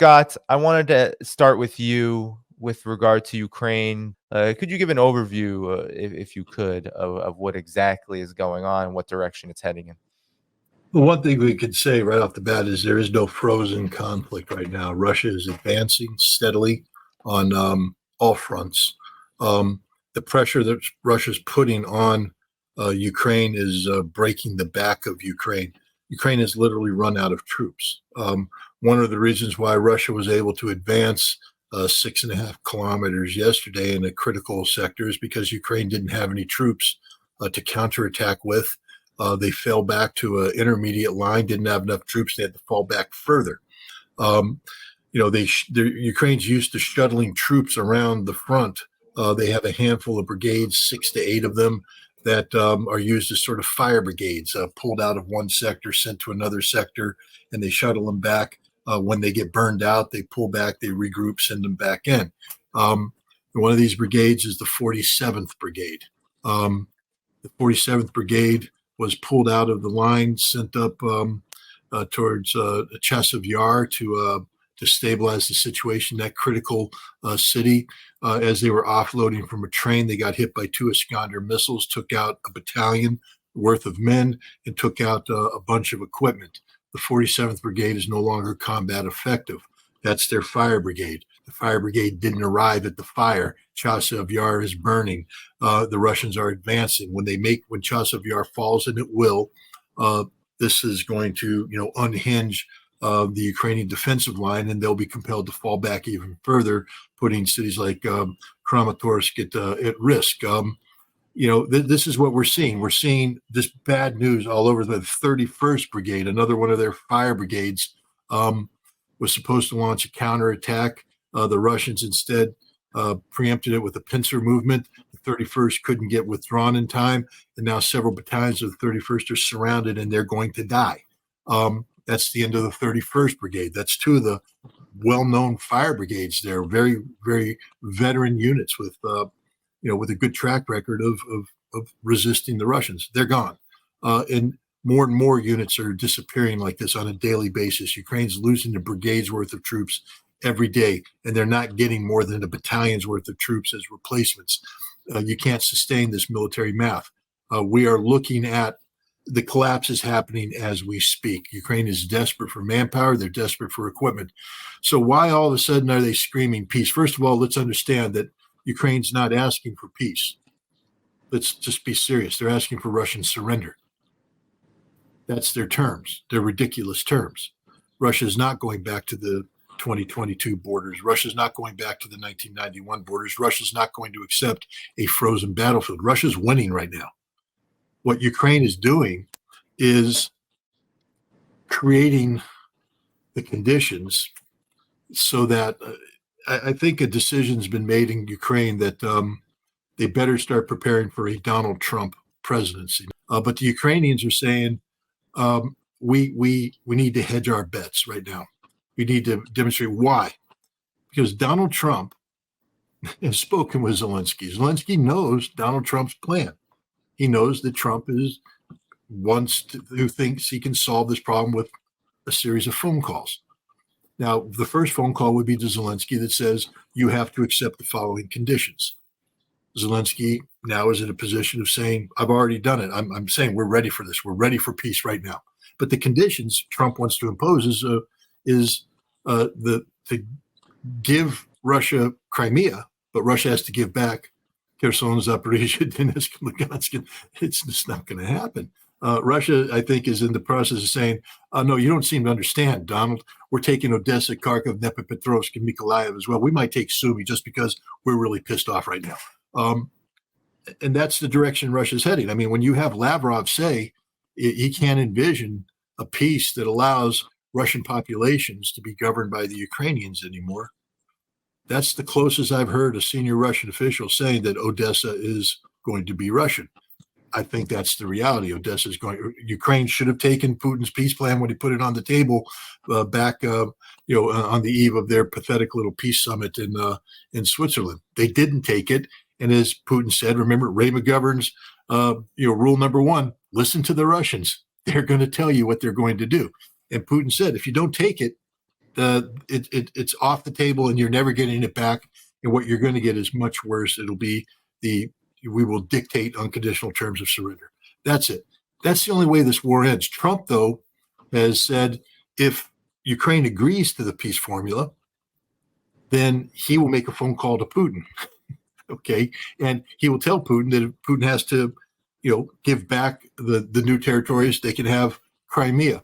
Scott, I wanted to start with you with regard to Ukraine. Could you give an overview, if you could, of what exactly is going on, what direction it's heading in? Well, one thing we could say right off the bat is there is no frozen conflict right now. Russia is advancing steadily on all fronts. The pressure that Russia's putting on Ukraine is breaking the back of Ukraine. Ukraine has literally run out of troops. One of the reasons why Russia was able to advance 6.5 kilometers yesterday in a critical sector is because Ukraine didn't have any troops to counterattack with. They fell back to an intermediate line, didn't have enough troops. They had to fall back further. Ukraine's used to shuttling troops around the front. They have a handful of brigades, 6 to 8 of them, that are used as sort of fire brigades, pulled out of one sector, sent to another sector, and they shuttle them back. When they get burned out, they pull back, they regroup, send them back in. One of these brigades is the 47th Brigade. The 47th Brigade was pulled out of the line, sent up towards Cashapp to stabilize the situation, that critical city. As they were offloading from a train, they got hit by 2 Iskander missiles, took out a battalion worth of men, and took out a bunch of equipment. The 47th Brigade is no longer combat effective. That's their fire brigade. The fire brigade didn't arrive at the fire. Cashapp is burning. The Russians are advancing. When Cashapp falls, and it will, this is going to, unhinge the Ukrainian defensive line, and they'll be compelled to fall back even further, putting cities like Kramatorsk at risk. This is what we're seeing. We're seeing this bad news all over. The 31st Brigade, another one of their fire brigades, was supposed to launch a counterattack. The Russians instead preempted it with a pincer movement. The 31st couldn't get withdrawn in time, and now several battalions of the 31st are surrounded, and they're going to die. That's the end of the 31st Brigade. That's 2 of the well-known fire brigades there, very, very veteran units with a good track record of resisting the Russians. They're gone. And more units are disappearing like this on a daily basis. Ukraine's losing a brigade's worth of troops every day, and they're not getting more than a battalion's worth of troops as replacements. You can't sustain this military math. We are looking at the collapse is happening as we speak. Ukraine is desperate for manpower. They're desperate for equipment. So why all of a sudden are they screaming peace? First of all, let's understand that Ukraine's not asking for peace. Let's just be serious. They're asking for Russian surrender. That's their terms. They're ridiculous terms. Russia is not going back to the 2022 borders. Russia's not going back to the 1991 borders. Russia's not going to accept a frozen battlefield. Russia's winning right now. What Ukraine is doing is creating the conditions so that I think a decision's been made in Ukraine that they better start preparing for a Donald Trump presidency. But the Ukrainians are saying we need to hedge our bets right now. We need to demonstrate why. Because Donald Trump has spoken with Zelensky. Zelensky knows Donald Trump's plan. He knows that Trump who thinks he can solve this problem with a series of phone calls. Now, the first phone call would be to Zelensky that says, you have to accept the following conditions. Zelensky now is in a position of saying, I've already done it. I'm saying we're ready for this. We're ready for peace right now. But the conditions Trump wants to impose is to give Russia Crimea, but Russia has to give back Kherson, Zaporizhia, Donetsk, Lugansk. It's just not going to happen. Russia, I think, is in the process of saying, no, you don't seem to understand, Donald. We're taking Odessa, Kharkov, Dnipropetrovsk, and Mykolaiv as well. We might take Sumy just because we're really pissed off right now. And that's the direction Russia's heading. I mean, when you have Lavrov say he can't envision a peace that allows Russian populations to be governed by the Ukrainians anymore, that's the closest I've heard a senior Russian official saying that Odessa is going to be Russian. I think that's the reality. Ukraine should have taken Putin's peace plan when he put it on the table back, on the eve of their pathetic little peace summit in Switzerland. They didn't take it. And as Putin said, remember Ray McGovern's, rule number 1, listen to the Russians. They're going to tell you what they're going to do. And Putin said, if you don't take it, it's off the table, and you're never getting it back. And what you're going to get is much worse. It'll be we will dictate unconditional terms of surrender. That's it. That's the only way this war ends. Trump, though, has said if Ukraine agrees to the peace formula, then he will make a phone call to Putin. Okay, and he will tell Putin that Putin has to, give back the new territories. They can have Crimea,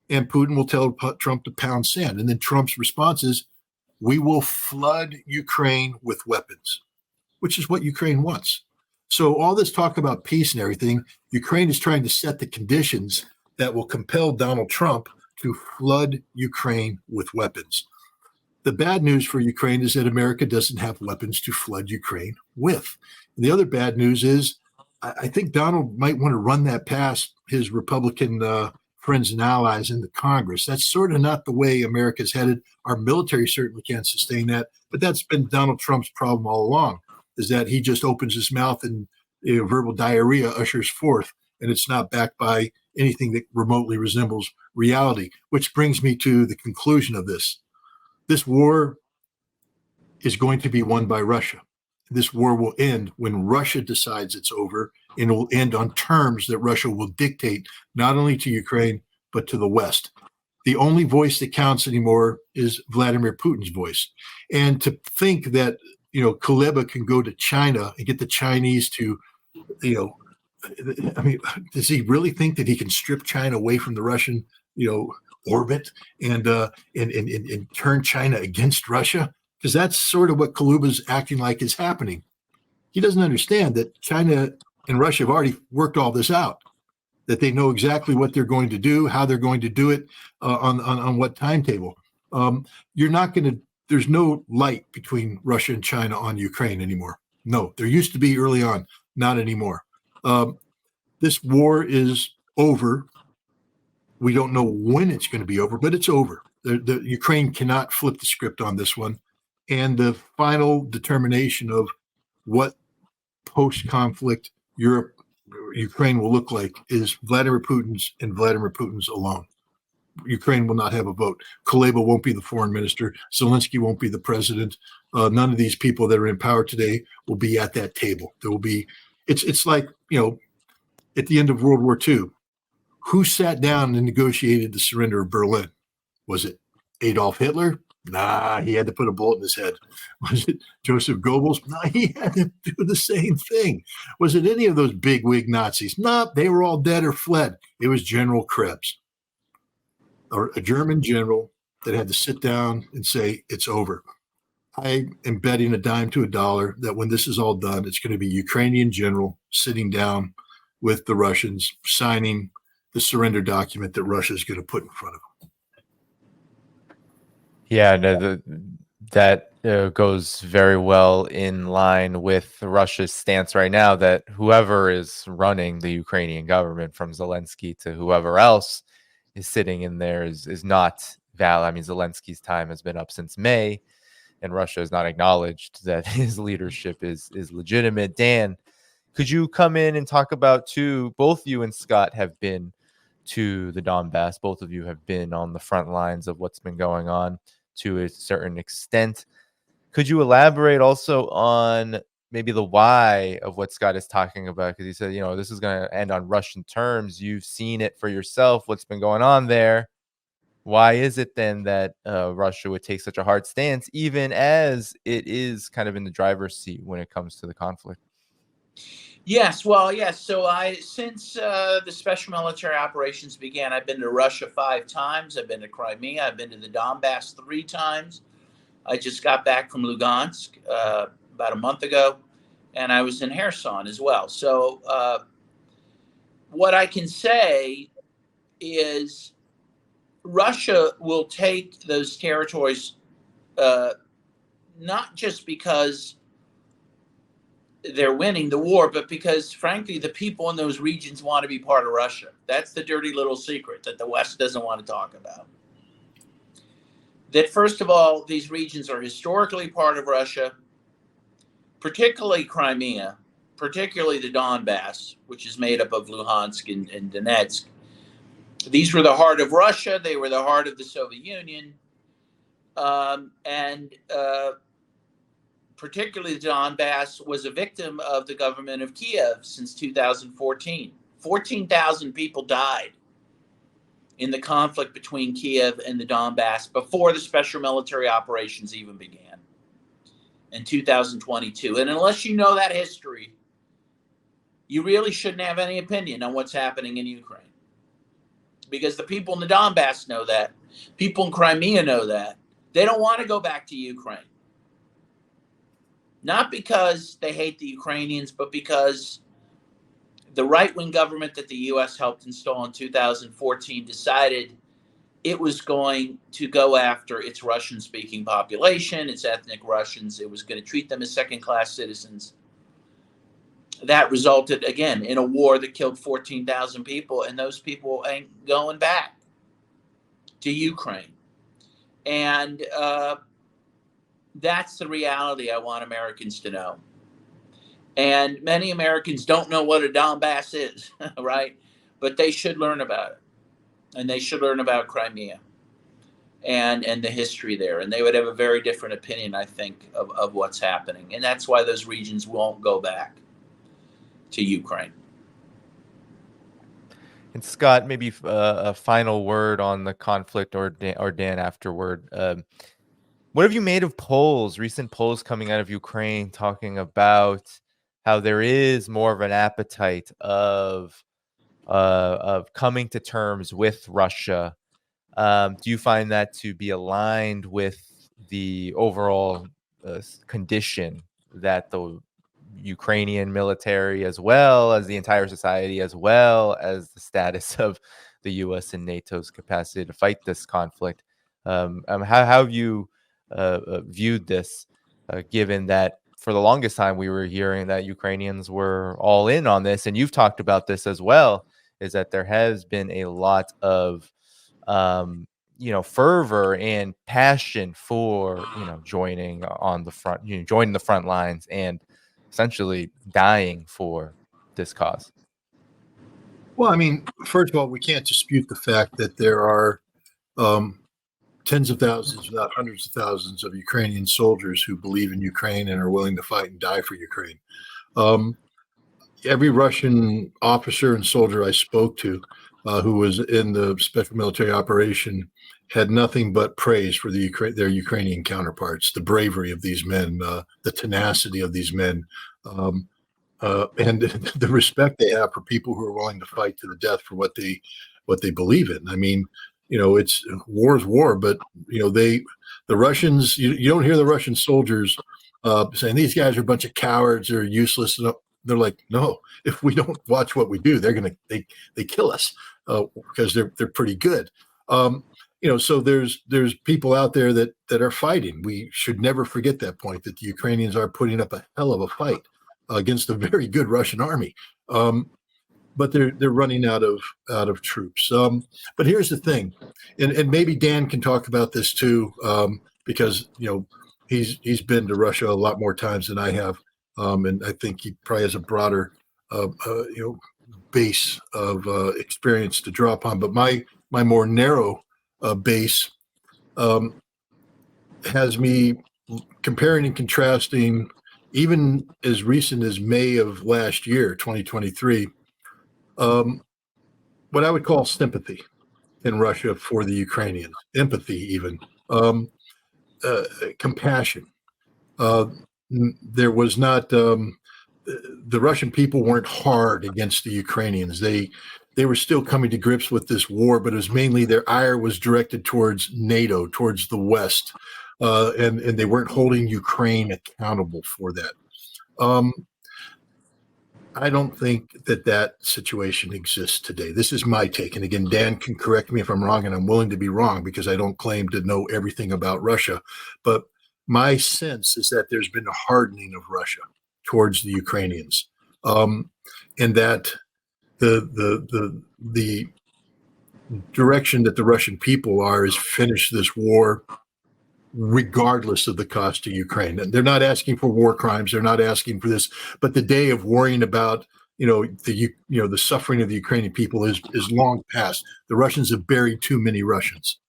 and Putin will tell Trump to pound sand. And then Trump's response is, "We will flood Ukraine with weapons," which is what Ukraine wants. So all this talk about peace and everything, Ukraine is trying to set the conditions that will compel Donald Trump to flood Ukraine with weapons. The bad news for Ukraine is that America doesn't have weapons to flood Ukraine with. And the other bad news is I think Donald might want to run that past his Republican friends and allies in the Congress. That's sort of not the way America's headed. Our military certainly can't sustain that. But that's been Donald Trump's problem all along, is that he just opens his mouth and verbal diarrhea ushers forth, and it's not backed by anything that remotely resembles reality, which brings me to the conclusion of this. This war is going to be won by Russia. This war will end when Russia decides it's over, and it will end on terms that Russia will dictate not only to Ukraine, but to the West. The only voice that counts anymore is Vladimir Putin's voice. And to think that, Kuleba can go to China and get the Chinese to, does he really think that he can strip China away from the Russian, orbit and turn China against Russia? Because that's sort of what Kuleba's acting like is happening. He doesn't understand that China and Russia have already worked all this out, that they know exactly what they're going to do, how they're going to do it, on what timetable. There's no light between Russia and China on Ukraine anymore. No, there used to be early on, not anymore. This war is over. We don't know when it's going to be over, but it's over. The Ukraine cannot flip the script on this one. And the final determination of what post-conflict Ukraine will look like is Vladimir Putin's and Vladimir Putin's alone. Ukraine will not have a vote. Kuleba won't be the foreign minister. Zelensky won't be the president. None of these people that are in power today will be at that table. There will be. It's like, at the end of World War II, who sat down and negotiated the surrender of Berlin? Was it Adolf Hitler? Nah, he had to put a bullet in his head. Was it Joseph Goebbels? Nah, he had to do the same thing. Was it any of those bigwig Nazis? Nah, they were all dead or fled. It was General Krebs, or a German general that had to sit down and say, it's over. I am betting a dime to a dollar that when this is all done, it's going to be Ukrainian general sitting down with the Russians, signing the surrender document that Russia is going to put in front of them. Yeah, no, that goes very well in line with Russia's stance right now, that whoever is running the Ukrainian government, from Zelensky to whoever else is sitting in there, is not valid. I mean, Zelensky's time has been up since May, and Russia has not acknowledged that his leadership is legitimate. Dan, could you come in and talk about, too, both you and Scott have been to the Donbass. Both of you have been on the front lines of what's been going on to a certain extent. Could you elaborate also on maybe the why of what Scott is talking about? Because he said, this is going to end on Russian terms. You've seen it for yourself, what's been going on there. Why is it then that Russia would take such a hard stance, even as it is kind of in the driver's seat when it comes to the conflict? Yes. So since the special military operations began, I've been to Russia 5 times. I've been to Crimea. I've been to the Donbass 3 times. I just got back from Lugansk about a month ago, and I was in Kherson as well. So what I can say is Russia will take those territories not just because they're winning the war, but because, frankly, the people in those regions want to be part of Russia. That's the dirty little secret that the West doesn't want to talk about. That, first of all, these regions are historically part of Russia, particularly Crimea, particularly the Donbass, which is made up of Luhansk and Donetsk. These were the heart of Russia. They were the heart of the Soviet Union. and particularly the Donbass was a victim of the government of Kiev since 2014. 14,000 people died in the conflict between Kiev and the Donbass before the special military operations even began in 2022. And unless you know that history, you really shouldn't have any opinion on what's happening in Ukraine. Because the people in the Donbass know that. People in Crimea know that. They don't want to go back to Ukraine. Not because they hate the Ukrainians, but because the right-wing government that the U.S. helped install in 2014 decided it was going to go after its Russian-speaking population, its ethnic Russians. It was going to treat them as second-class citizens. That resulted, again, in a war that killed 14,000 people, and those people ain't going back to Ukraine. And that's the reality I want Americans to know. And many Americans don't know what a Donbass is, right? But they should learn about it. And they should learn about Crimea and the history there. And they would have a very different opinion, I think, of what's happening. And that's why those regions won't go back to Ukraine. And Scott, maybe a final word on the conflict, or Dan afterward. What have you made of polls, recent polls coming out of Ukraine, talking about how there is more of an appetite of coming to terms with Russia? Do you find that to be aligned with the overall condition that the Ukrainian military, as well as the entire society, as well as the status of the U.S. and NATO's capacity to fight this conflict? How have you viewed this, given that for the longest time we were hearing that Ukrainians were all in on this, and you've talked about this as well, is that there has been a lot of fervor and passion for joining on the front, joining the front lines and essentially dying for this cause? Well, I mean, first of all, we can't dispute the fact that there are tens of thousands, if not hundreds of thousands, of Ukrainian soldiers who believe in Ukraine and are willing to fight and die for Ukraine. Every Russian officer and soldier I spoke to who was in the special military operation had nothing but praise for their Ukrainian counterparts, the bravery of these men, the tenacity of these men, and the respect they have for people who are willing to fight to the death for what they believe in. I mean, it's war's war, but the Russians, you don't hear the Russian soldiers saying these guys are a bunch of cowards, they're useless. They're like, no, if we don't watch what we do, they kill us because they're pretty good. So there's people out there that are fighting. We should never forget that point, that the Ukrainians are putting up a hell of a fight against a very good Russian army. But they're running out of troops. But here's the thing, and maybe Dan can talk about this too, because he's been to Russia a lot more times than I have, and I think he probably has a broader base of experience to draw upon. But my more narrow base has me comparing and contrasting, even as recent as May of last year, 2023. What I would call sympathy in Russia for the Ukrainians, empathy even, compassion. There was not, the Russian people weren't hard against the Ukrainians. They were still coming to grips with this war, but it was mainly their ire was directed towards NATO, towards the West, and they weren't holding Ukraine accountable for that. I don't think that situation exists today. This is my take. And again, Dan can correct me if I'm wrong, and I'm willing to be wrong because I don't claim to know everything about Russia. But my sense is that there's been a hardening of Russia towards the Ukrainians, and that the direction that the Russian people are is finish this war regardless of the cost to Ukraine. And they're not asking for war crimes. They're not asking for this, but the day of worrying about, the suffering of the Ukrainian people is long past. The Russians have buried too many Russians.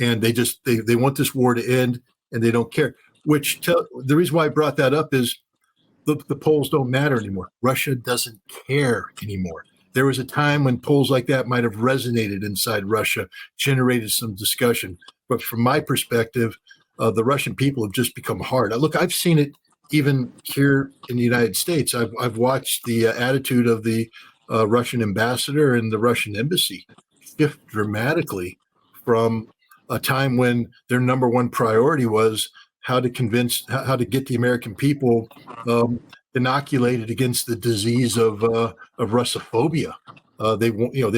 and they want this war to end, and they don't care. The reason why I brought that up is the polls don't matter anymore. Russia doesn't care anymore. There was a time when polls like that might have resonated inside Russia, generated some discussion. But from my perspective, the Russian people have just become hard. Look, I've seen it even here in the United States. I've watched the attitude of the Russian ambassador and the Russian embassy shift dramatically from a time when their number one priority was how to get the American people inoculated against the disease of Russophobia. They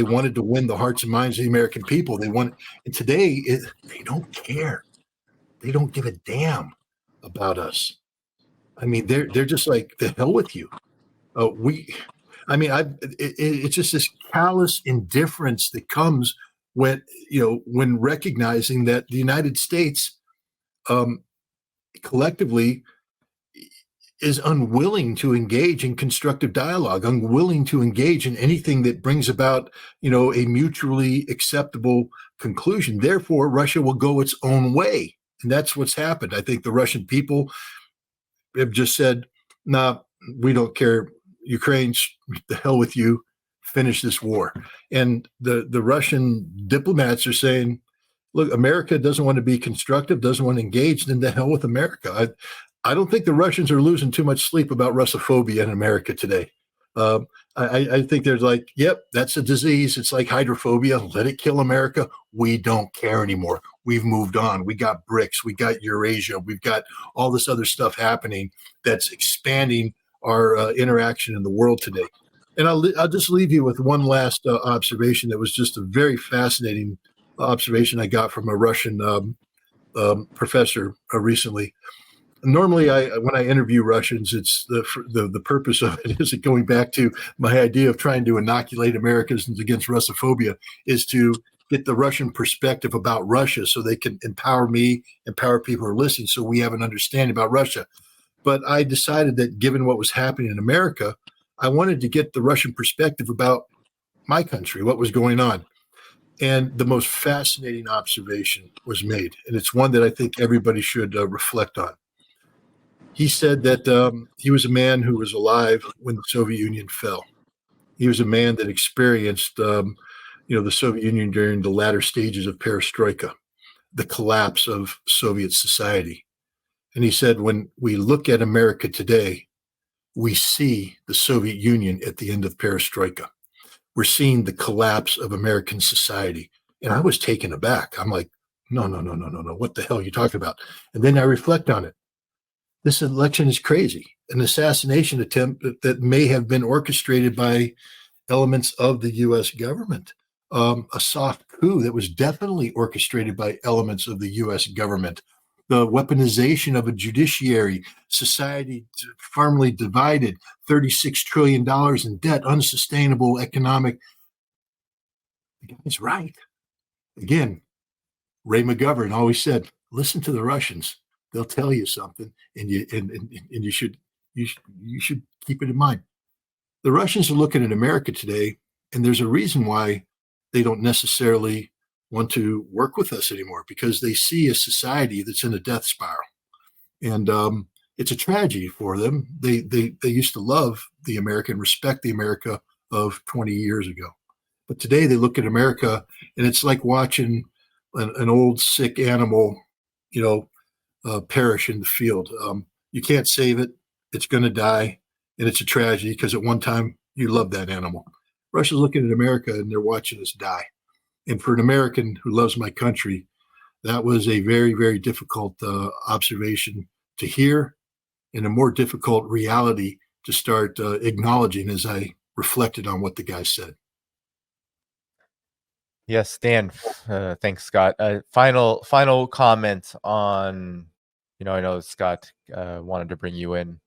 wanted to win the hearts and minds of the American people. And today they don't care. They don't give a damn about us. I mean, they're just like, the hell with you. It's just this callous indifference that comes when recognizing that the United States collectively is unwilling to engage in constructive dialogue, unwilling to engage in anything that brings about, a mutually acceptable conclusion. Therefore, Russia will go its own way. And that's what's happened. I think the Russian people have just said, nah, we don't care. Ukraine's, the hell with you, finish this war. And the Russian diplomats are saying, look, America doesn't want to be constructive, doesn't want to engage, then the hell with America. I don't think the Russians are losing too much sleep about Russophobia in America today. I think there's like, yep, that's a disease. It's like hydrophobia. Let it kill America. We don't care anymore. We've moved on. We got BRICS. We got Eurasia. We've got all this other stuff happening that's expanding our interaction in the world today. And I'll just leave you with one last observation that was just a very fascinating observation I got from a Russian professor recently. Normally, when I interview Russians, it's the purpose of it is going back to my idea of trying to inoculate Americans against Russophobia is to get the Russian perspective about Russia so they can empower me, empower people who are listening, so we have an understanding about Russia. But I decided that given what was happening in America, I wanted to get the Russian perspective about my country, what was going on. And the most fascinating observation was made, and it's one that I think everybody should reflect on. He said that he was a man who was alive when the Soviet Union fell. He was a man that experienced, the Soviet Union during the latter stages of perestroika, the collapse of Soviet society. And he said, when we look at America today, we see the Soviet Union at the end of perestroika. We're seeing the collapse of American society. And I was taken aback. I'm like, no. What the hell are you talking about? And then I reflect on it. This election is crazy. An assassination attempt that may have been orchestrated by elements of the U.S. government. A soft coup that was definitely orchestrated by elements of the U.S. government. The weaponization of a judiciary, society firmly divided, $36 trillion in debt, unsustainable economic. The guy's right. Again, Ray McGovern always said, listen to the Russians. They'll tell you something, and you should keep it in mind. The Russians are looking at America today, and there's a reason why they don't necessarily want to work with us anymore, because they see a society that's in a death spiral, and it's a tragedy for them. They used to love the America and respect the America of 20 years ago, but today they look at America, and it's like watching an old sick animal, perish in the field. You can't save it. It's going to die. And it's a tragedy because at one time you loved that animal. Russia's looking at America and they're watching us die. And for an American who loves my country, that was a very, very difficult observation to hear, and a more difficult reality to start acknowledging as I reflected on what the guy said. Yes, Dan. Thanks, Scott. Final comment on, I know Scott wanted to bring you in.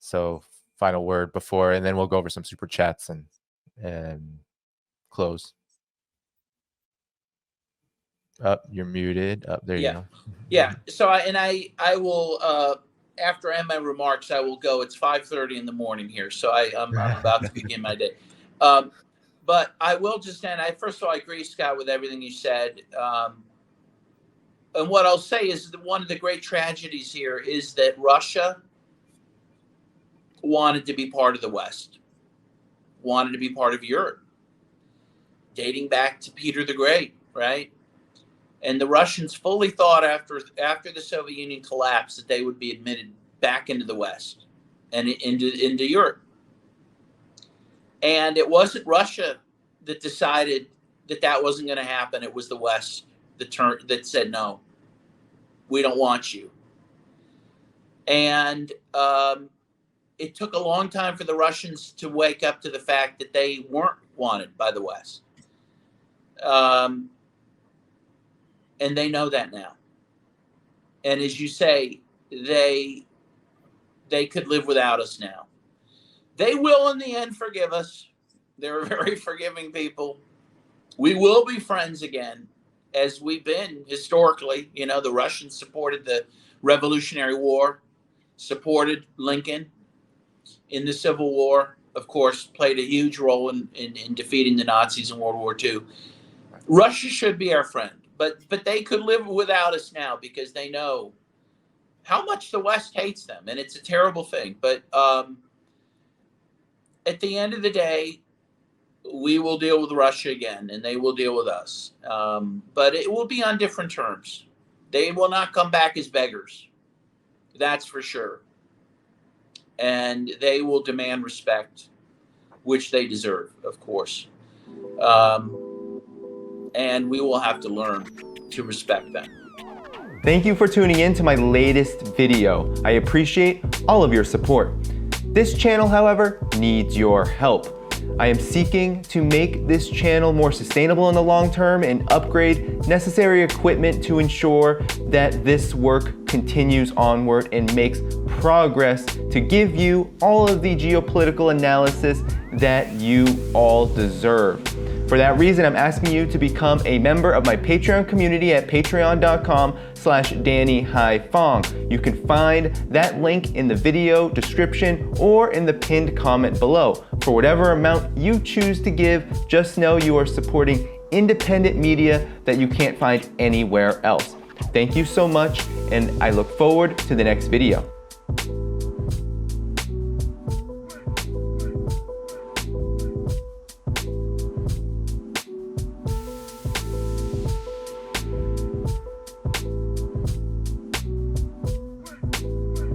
So final word before, and then we'll go over some super chats and close. You're muted. There you go. Yeah. So I will after I end my remarks, I will go. It's 5:30 in the morning here, so I'm about to begin my day. But I will just end. First of all, I agree, Scott, with everything you said. And what I'll say is that one of the great tragedies here is that Russia wanted to be part of the West, wanted to be part of Europe, dating back to Peter the Great, right? And the Russians fully thought after the Soviet Union collapsed that they would be admitted back into the West and into Europe. And it wasn't Russia that decided that that wasn't going to happen. It was the West that said, no, we don't want you. And it took a long time for the Russians to wake up to the fact that they weren't wanted by the West. And they know that now. And as you say, they could live without us now. They will, in the end, forgive us. They're very forgiving people. We will be friends again, as we've been historically. You know, the Russians supported the Revolutionary War, supported Lincoln in the Civil War, of course, played a huge role in defeating the Nazis in World War II. Russia should be our friend, but they could live without us now because they know how much the West hates them, and it's a terrible thing. But at the end of the day, we will deal with Russia again, and they will deal with us. But it will be on different terms. They will not come back as beggars. That's for sure. And they will demand respect, which they deserve, of course. And we will have to learn to respect them. Thank you for tuning in to my latest video. I appreciate all of your support. This channel, however, needs your help. I am seeking to make this channel more sustainable in the long term and upgrade necessary equipment to ensure that this work continues onward and makes progress to give you all of the geopolitical analysis that you all deserve. For that reason, I'm asking you to become a member of my Patreon community at patreon.com/DannyDhaiphong. You can find that link in the video description or in the pinned comment below. For whatever amount you choose to give, just know you are supporting independent media that you can't find anywhere else. Thank you so much, and I look forward to the next video.